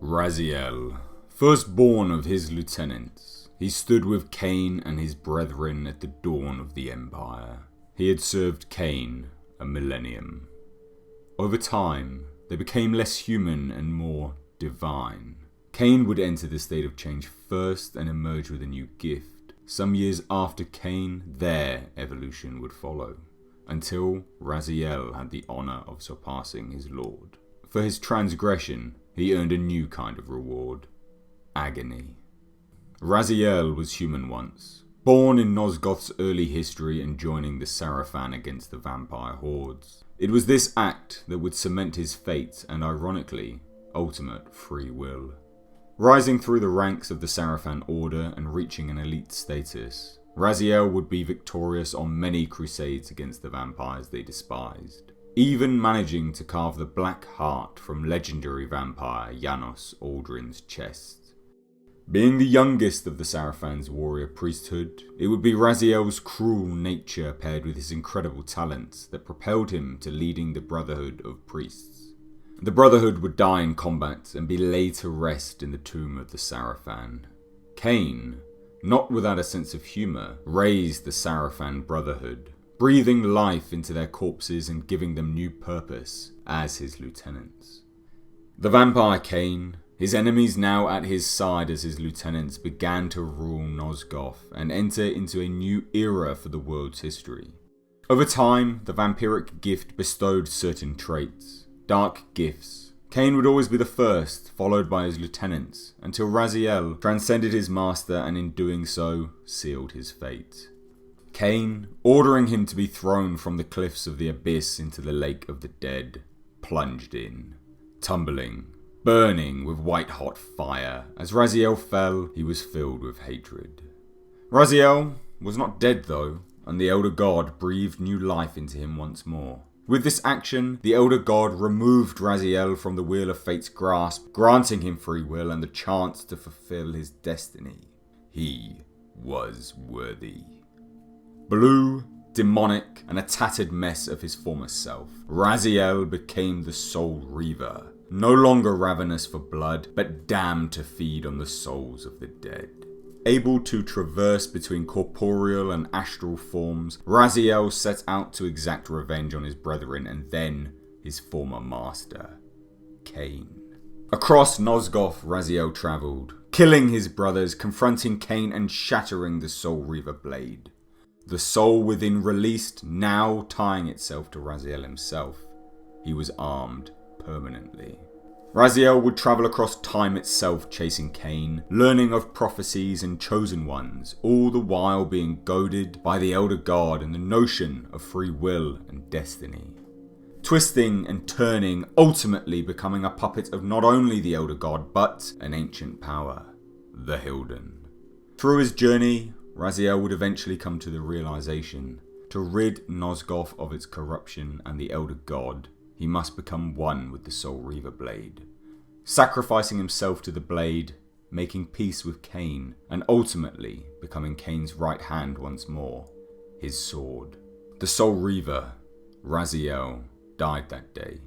Raziel, firstborn of his lieutenants, he stood with Cain and his brethren at the dawn of the Empire. He had served Cain a millennium. Over time, they became less human and more divine. Cain would enter the state of change first and emerge with a new gift. Some years after Cain, their evolution would follow, until Raziel had the honor of surpassing his lord. For his transgression, he earned a new kind of reward: agony. Raziel was human once, born in Nosgoth's early history and joining the Sarafan against the vampire hordes. It was this act that would cement his fate and, ironically, ultimate free will. Rising through the ranks of the Sarafan order and reaching an elite status, Raziel would be victorious on many crusades against the vampires they despised, even managing to carve the black heart from legendary vampire Janos Aldrin's chest. Being the youngest of the Sarafan's warrior priesthood, it would be Raziel's cruel nature paired with his incredible talents that propelled him to leading the Brotherhood of Priests. The Brotherhood would die in combat and be laid to rest in the tomb of the Sarafan. Cain, not without a sense of humour, raised the Sarafan Brotherhood, breathing life into their corpses and giving them new purpose as his lieutenants. The vampire Cain, his enemies now at his side as his lieutenants, began to rule Nosgoth and enter into a new era for the world's history. Over time, the vampiric gift bestowed certain traits, dark gifts. Cain would always be the first, followed by his lieutenants, until Raziel transcended his master and in doing so, sealed his fate. Cain, ordering him to be thrown from the cliffs of the abyss into the lake of the dead, plunged in, tumbling, burning with white-hot fire. As Raziel fell, he was filled with hatred. Raziel was not dead though, and the Elder God breathed new life into him once more. With this action, the Elder God removed Raziel from the Wheel of Fate's grasp, granting him free will and the chance to fulfill his destiny. He was worthy. Blue, demonic, and a tattered mess of his former self, Raziel became the Soul Reaver, no longer ravenous for blood, but damned to feed on the souls of the dead. Able to traverse between corporeal and astral forms, Raziel set out to exact revenge on his brethren and then his former master, Cain. Across Nosgoth, Raziel travelled, killing his brothers, confronting Cain and shattering the Soul Reaver blade. The soul within released, now tying itself to Raziel himself. He was armed permanently. Raziel would travel across time itself chasing Cain, learning of prophecies and chosen ones, all the while being goaded by the Elder God and the notion of free will and destiny. Twisting and turning, ultimately becoming a puppet of not only the Elder God, but an ancient power, the Hilden. Through his journey, Raziel would eventually come to the realization, to rid Nosgoth of its corruption and the Elder God, he must become one with the Soul Reaver blade. Sacrificing himself to the blade, making peace with Cain, and ultimately becoming Cain's right hand once more, his sword. The Soul Reaver, Raziel, died that day,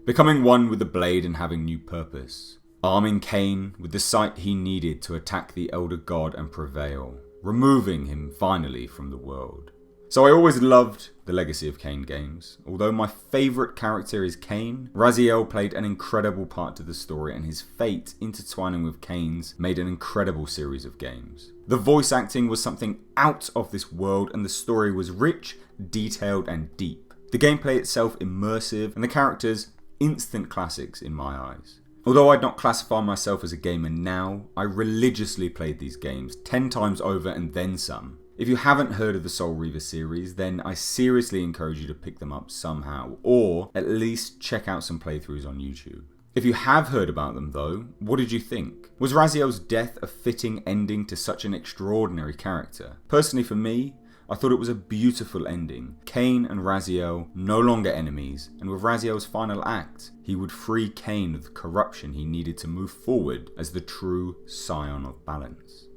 becoming one with the blade and having new purpose, arming Cain with the sight he needed to attack the Elder God and prevail, removing him finally from the world. So I always loved the Legacy of Cain games. Although my favourite character is Cain, Raziel played an incredible part to the story, and his fate intertwining with Cain's made an incredible series of games. The voice acting was something out of this world, and the story was rich, detailed and deep. The gameplay itself immersive, and the characters instant classics in my eyes. Although I'd not classify myself as a gamer now, I religiously played these games 10 times over and then some. If you haven't heard of the Soul Reaver series, then I seriously encourage you to pick them up somehow, or at least check out some playthroughs on YouTube. If you have heard about them though, what did you think? Was Raziel's death a fitting ending to such an extraordinary character? Personally for me, I thought it was a beautiful ending. Cain and Raziel no longer enemies, and with Raziel's final act, he would free Cain of the corruption he needed to move forward as the true scion of balance.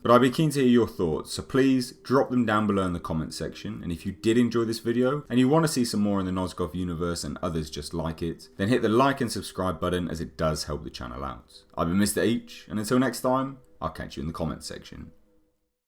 But I'd be keen to hear your thoughts, so please drop them down below in the comment section. And if you did enjoy this video and you want to see some more in the Nosgoth universe and others just like it, then hit the like and subscribe button, as it does help the channel out. I've been Mr. H, and until next time, I'll catch you in the comments section.